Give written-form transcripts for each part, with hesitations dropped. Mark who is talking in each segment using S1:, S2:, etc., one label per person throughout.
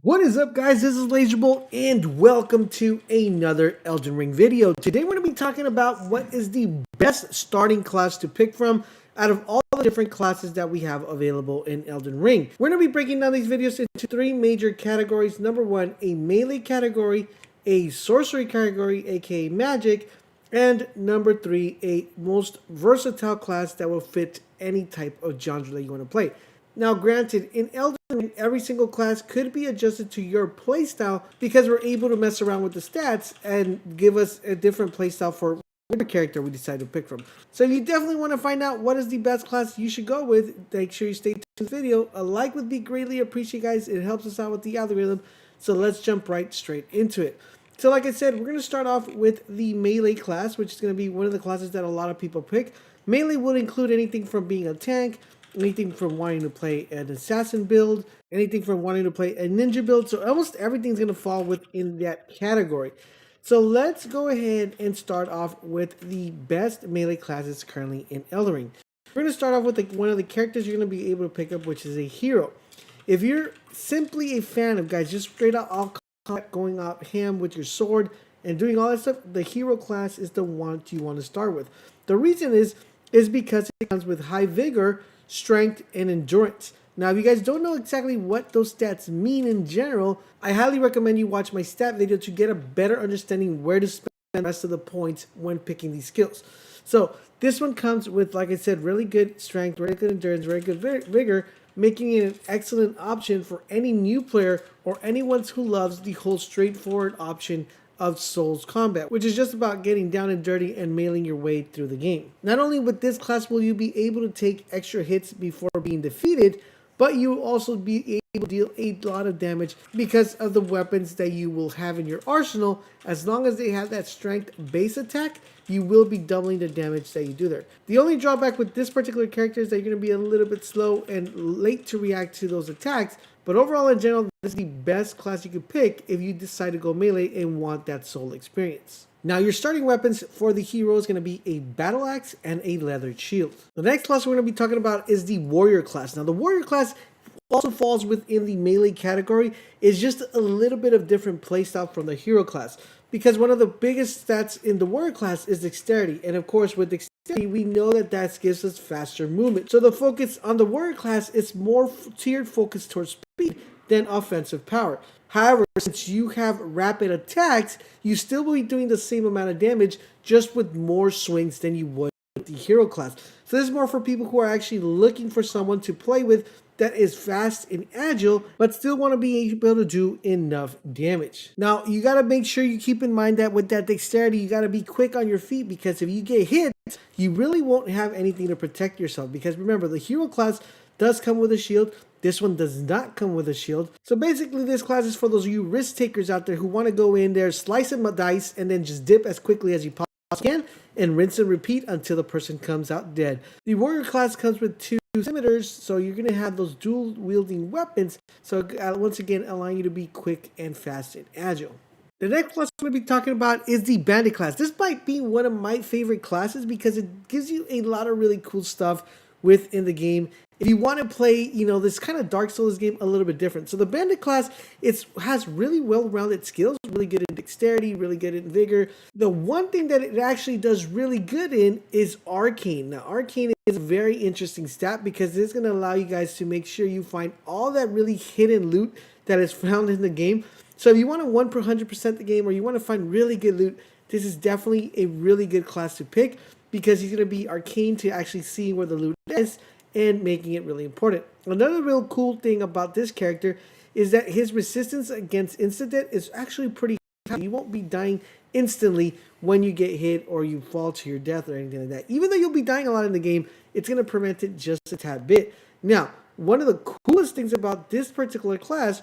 S1: What is up, guys? This is LaserBolt and welcome to another Elden Ring video. Today we're going to be talking about what is the best starting class to pick from out of all the different classes that we have available in Elden Ring. We're going to be breaking down these videos into three major categories. Number one, a melee category, a sorcery category, aka magic, and number three, a most versatile class that will fit any type of genre that you want to play. Now, granted, in Elden Ring, every single class could be adjusted to your playstyle because we're able to mess around with the stats and give us a different playstyle for whatever character we decide to pick from. So if you definitely want to find out what is the best class you should go with, make sure you stay tuned to the video. A like would be greatly appreciated, guys. It helps us out with the algorithm. So let's jump right straight into it. So like I said, we're going to start off with the melee class, which is going to be one of the classes that a lot of people pick. Melee would include anything from being a tank, anything from wanting to play an assassin build, anything from wanting to play a ninja build. So almost everything's going to fall within that category. So let's go ahead and start off with the best melee classes currently in Elden Ring. We're going to start off with one of the characters you're going to be able to pick up, which is a hero. If you're simply a fan of, guys, just straight out all combat, going out ham with your sword and doing all that stuff, the hero class is the one you want to start with. The reason is because it comes with high vigor, strength, and endurance. Now, if you guys don't know exactly what those stats mean in general, I highly recommend you watch my stat video to get a better understanding where to spend the rest of the points when picking these skills. So this one comes with, like I said, really good strength, really good endurance, very good vigor, making it an excellent option for any new player or anyone who loves the whole straightforward option of Souls combat, which is just about getting down and dirty and mailing your way through the game. Not only with this class will you be able to take extra hits before being defeated, but you will also be able to deal a lot of damage because of the weapons that you will have in your arsenal. As long as they have that strength base attack, you will be doubling the damage that you do there. The only drawback with this particular character is that you're going to be a little bit slow and late to react to those attacks, but overall in general, this is the best class you could pick if you decide to go melee and want that soul experience. Now, your starting weapons for the hero is going to be a battle axe and a leathered shield. The next class we're going to be talking about is the warrior class. Now, the warrior class also falls within the melee category. It's just a little bit of different playstyle from the hero class, because one of the biggest stats in the warrior class is dexterity, and of course with dexterity we know that gives us faster movement. So the focus on the warrior class is more tiered focus towards speed than offensive power. However, since you have rapid attacks, you still will be doing the same amount of damage, just with more swings than you would with the hero class. So this is more for people who are actually looking for someone to play with that is fast and agile, but still want to be able to do enough damage. Now, you got to make sure you keep in mind that with that dexterity, you got to be quick on your feet, because if you get hit, you really won't have anything to protect yourself. Because remember, the hero class does come with a shield. This one does not come with a shield. So basically, this class is for those of you risk takers out there who want to go in there, slice them a dice, and then just dip as quickly as you possibly can, and rinse and repeat until the person comes out dead. The warrior class comes with two scimitars, so you're going to have those dual wielding weapons, so once again allowing you to be quick and fast and agile. The next class we're going to be talking about is the bandit class. This might be one of my favorite classes because it gives you a lot of really cool stuff within the game. If you want to play, this kind of Dark Souls game a little bit different. So the bandit class, has really well-rounded skills, really good in dexterity, really good in vigor. The one thing that it actually does really good in is arcane. Now, arcane is a very interesting stat because it's going to allow you guys to make sure you find all that really hidden loot that is found in the game. So if you want to 100% the game, or you want to find really good loot, this is definitely a really good class to pick, because he's going to be arcane to actually see where the loot is and making it really important. Another real cool thing about this character is that his resistance against instant death is actually pretty high. You won't be dying instantly when you get hit or you fall to your death or anything like that. Even though you'll be dying a lot in the game, it's going to prevent it just a tad bit. Now, one of the coolest things about this particular class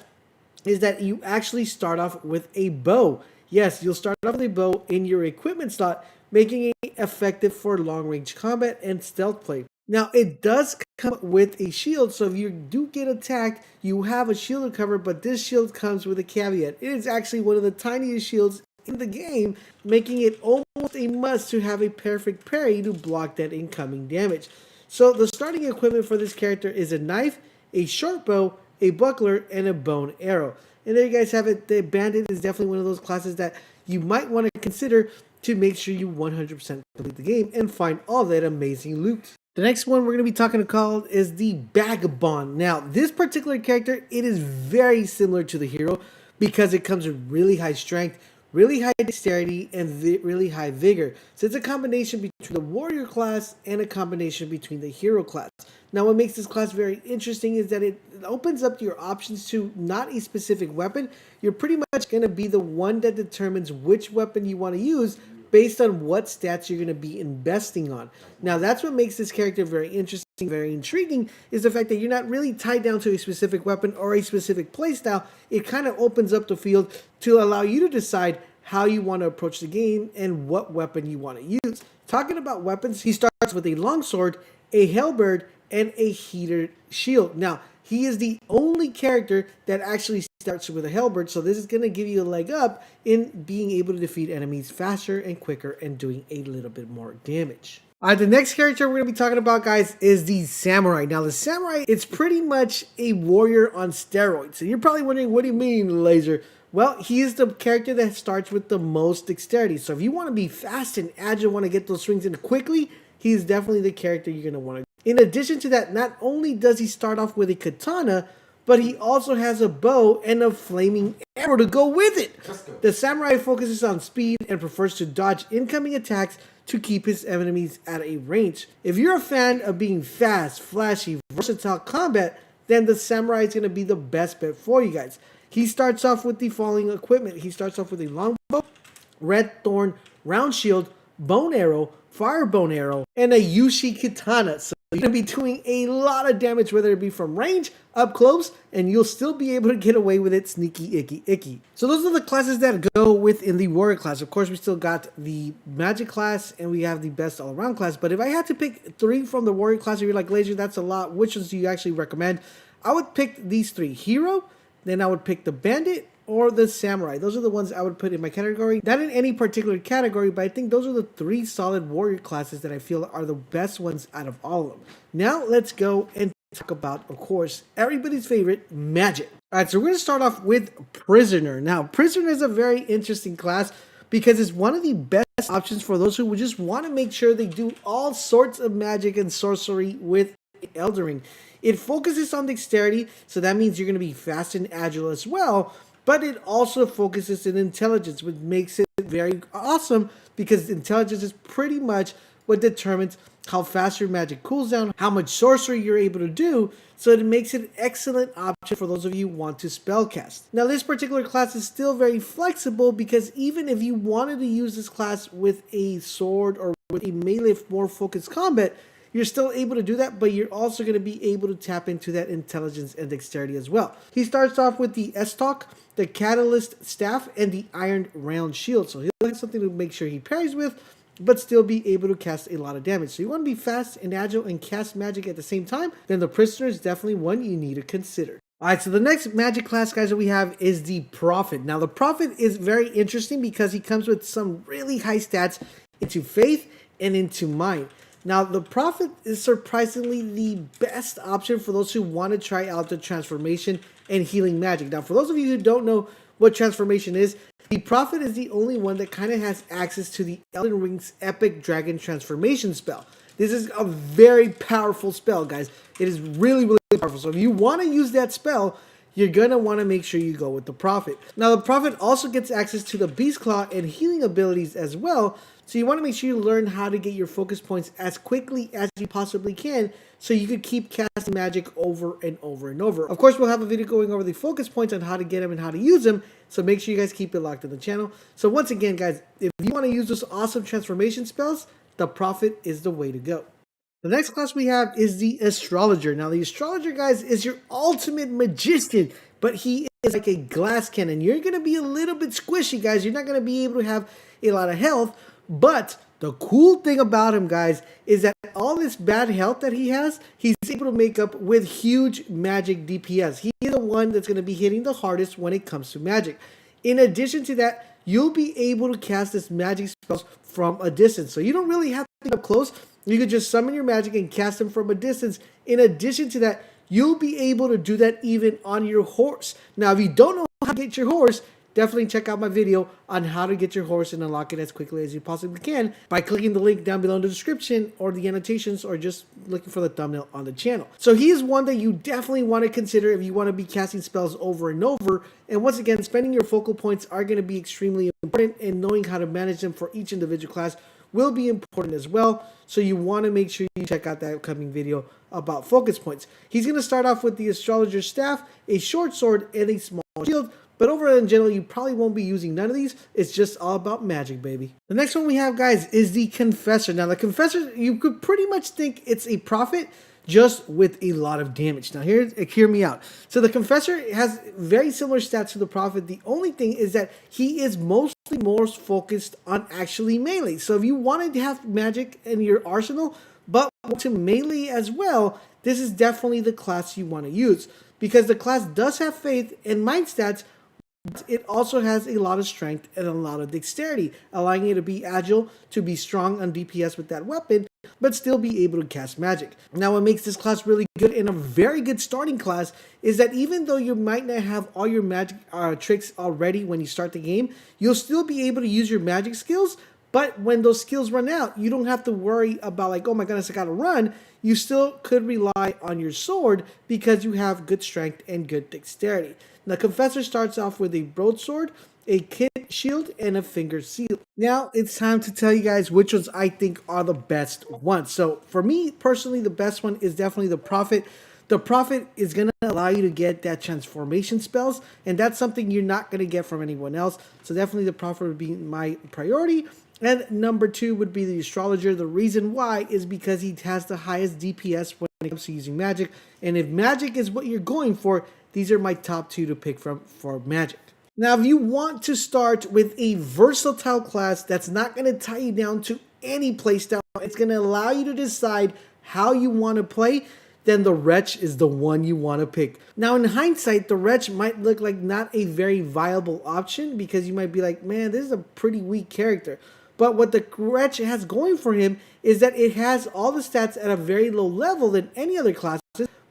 S1: is that you actually start off with a bow. Yes, you'll start off with a bow in your equipment slot, making it effective for long-range combat and stealth play. Now, it does come with a shield, so if you do get attacked, you have a shield to cover, but this shield comes with a caveat. It is actually one of the tiniest shields in the game, making it almost a must to have a perfect parry to block that incoming damage. So the starting equipment for this character is a knife, a short bow, a buckler, and a bow and arrow. And there you guys have it. The Bandit is definitely one of those classes that you might want to consider to make sure you 100% complete the game and find all that amazing loot. The next one we're going to be talking about is the Vagabond. Now, this particular character, it is very similar to the hero because it comes with really high strength, really high dexterity, and really high vigor. So it's a combination between the warrior class and a combination between the hero class. Now, what makes this class very interesting is that it opens up your options to not a specific weapon. You're pretty much going to be the one that determines which weapon you want to use based on what stats you're going to be investing on. Now, that's what makes this character very interesting, very intriguing, is the fact that you're not really tied down to a specific weapon or a specific playstyle. It kind of opens up the field to allow you to decide how you want to approach the game and what weapon you want to use. Talking about weapons, he starts with a longsword, a halberd, and a heated shield. Now, he is the only character that actually starts with a halberd, so this is going to give you a leg up in being able to defeat enemies faster and quicker and doing a little bit more damage. Alright, the next character we're going to be talking about, guys, is the Samurai. Now, the Samurai, it's pretty much a warrior on steroids. So you're probably wondering, what do you mean, Laser? Well, he is the character that starts with the most dexterity. So if you want to be fast and agile, want to get those swings in quickly, he's definitely the character you're going to want to. In addition to that, not only does he start off with a katana, but he also has a bow and a flaming arrow to go with it. The Samurai focuses on speed and prefers to dodge incoming attacks to keep his enemies at a range. If you're a fan of being fast, flashy, versatile combat, then the Samurai is going to be the best bet for you guys. He starts off with the following equipment. He starts off with a longbow, red thorn, round shield, bone arrow, fire bone arrow, and a Yushi katana. So you're going to be doing a lot of damage, whether it be from range, up close, and you'll still be able to get away with it sneaky, icky. So those are the classes that go within the warrior class. Of course, we still got the magic class, and we have the best all-around class. But if I had to pick 3 from the warrior class, if you're like, Laser, that's a lot, which ones do you actually recommend? I would pick these 3. Hero, then I would pick the bandit, or the samurai. Those are the ones I would put in my category. Not in any particular category, but I think those are the 3 solid warrior classes that I feel are the best ones out of all of them. Now let's go and talk about, of course, everybody's favorite, magic. Alright, so we're going to start off with Prisoner. Now, Prisoner is a very interesting class because it's one of the best options for those who would just want to make sure they do all sorts of magic and sorcery with Elden Ring. It focuses on dexterity, so that means you're going to be fast and agile as well. But it also focuses in intelligence, which makes it very awesome because intelligence is pretty much what determines how fast your magic cools down, how much sorcery you're able to do, so it makes it an excellent option for those of you who want to spellcast. Now, this particular class is still very flexible because even if you wanted to use this class with a sword or with a melee more focused combat, you're still able to do that, but you're also going to be able to tap into that intelligence and dexterity as well. He starts off with the S-Talk, the Catalyst Staff, and the Iron Round Shield. So he'll have something to make sure he parries with, but still be able to cast a lot of damage. So you want to be fast and agile and cast magic at the same time, then the Prisoner is definitely one you need to consider. Alright, so the next magic class, guys, that we have is the Prophet. Now, the Prophet is very interesting because he comes with some really high stats into Faith and into Mind. Now, the Prophet is surprisingly the best option for those who want to try out the transformation and healing magic. Now, for those of you who don't know what transformation is, the Prophet is the only one that kind of has access to the Elden Ring's Epic Dragon Transformation spell. This is a very powerful spell, guys. It is really, really powerful. So if you want to use that spell, you're going to want to make sure you go with the Prophet. Now, the Prophet also gets access to the Beast Claw and healing abilities as well. So you want to make sure you learn how to get your focus points as quickly as you possibly can so you could keep casting magic over and over and over. Of course, we'll have a video going over the focus points on how to get them and how to use them. So make sure you guys keep it locked in the channel. So once again, guys, if you want to use those awesome transformation spells, the Prophet is the way to go. The next class we have is the Astrologer. Now, the Astrologer, guys, is your ultimate magician, but he is like a glass cannon. You're going to be a little bit squishy, guys. You're not going to be able to have a lot of health, but the cool thing about him, guys, is that all this bad health that he has, he's able to make up with huge magic DPS. He is the one that's going to be hitting the hardest when it comes to magic. In addition to that, you'll be able to cast this magic spells from a distance. So you don't really have to get up close. You could just summon your magic and cast them from a distance. In addition to that, you'll be able to do that even on your horse. Now, if you don't know how to get your horse, definitely check out my video on how to get your horse and unlock it as quickly as you possibly can by clicking the link down below in the description or the annotations, or just looking for the thumbnail on the channel. So he is one that you definitely want to consider if you want to be casting spells over and over. And once again, spending your focal points are going to be extremely important, and knowing how to manage them for each individual class will be important as well. So you want to make sure you check out that upcoming video about focus points. He's going to start off with the astrologer's staff, a short sword, and a small shield. But overall in general, you probably won't be using none of these. It's just all about magic, baby. The next one we have, guys, is the Confessor. Now, the Confessor, you could pretty much think it's a prophet, just with a lot of damage. Now, hear me out. So the Confessor has very similar stats to the prophet. The only thing is that he is mostly more focused on actually melee. So if you wanted to have magic in your arsenal, but to melee as well, this is definitely the class you want to use, because the class does have faith and mind stats, but it also has a lot of strength and a lot of dexterity, allowing you to be agile, to be strong on DPS with that weapon, but still be able to cast magic. Now, what makes this class really good and a very good starting class is that even though you might not have all your magic tricks already when you start the game, you'll still be able to use your magic skills. But when those skills run out, you don't have to worry about like, oh my goodness, I gotta run. You still could rely on your sword because you have good strength and good dexterity. Now, Confessor starts off with a broadsword, a kit shield, and a finger seal. Now, it's time to tell you guys which ones I think are the best ones. So, for me, personally, the best one is definitely the Prophet. The Prophet is going to allow you to get that transformation spells, and that's something you're not going to get from anyone else. So, definitely the Prophet would be my priority. And number 2 would be the Astrologer. The reason why is because he has the highest DPS when it comes to using magic. And if magic is what you're going for, these are my top 2 to pick from for magic. Now, if you want to start with a versatile class that's not going to tie you down to any playstyle, it's going to allow you to decide how you want to play, then the Wretch is the one you want to pick. Now, in hindsight, the Wretch might look like not a very viable option, because you might be like, man, this is a pretty weak character. But what the Wretch has going for him is that it has all the stats at a very low level than any other classes,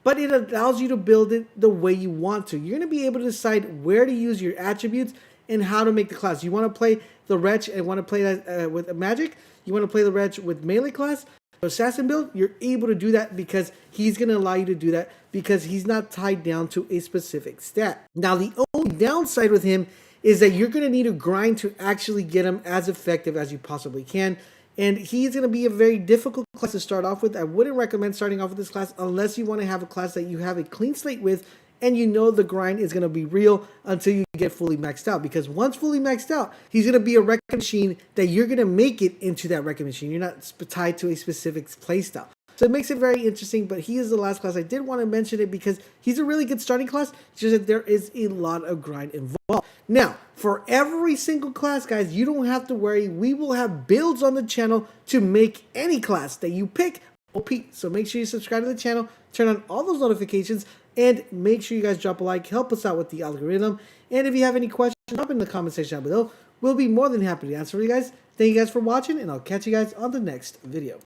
S1: but it allows you to build it the way you want to. You're going to be able to decide where to use your attributes and how to make the class. You want to play the Wretch and want to play that with magic. You want to play the Wretch with melee class, assassin build. You're able to do that because he's going to allow you to do that, because he's not tied down to a specific stat. Now, the only downside with him is that you're going to need to grind to actually get him as effective as you possibly can. And he's going to be a very difficult class to start off with. I wouldn't recommend starting off with this class unless you want to have a class that you have a clean slate with, and you know the grind is going to be real until you get fully maxed out. Because once fully maxed out, he's going to be a wrecking machine that you're going to make it into that wrecking machine. You're not tied to a specific playstyle. So it makes it very interesting, but he is the last class. I did want to mention it because he's a really good starting class, just that there is a lot of grind involved. Now, for every single class, guys, you don't have to worry. We will have builds on the channel to make any class that you pick OP. So make sure you subscribe to the channel, turn on all those notifications, and make sure you guys drop a like, help us out with the algorithm. And if you have any questions, drop in the comment section down below. We'll be more than happy to answer for you guys. Thank you guys for watching, and I'll catch you guys on the next video.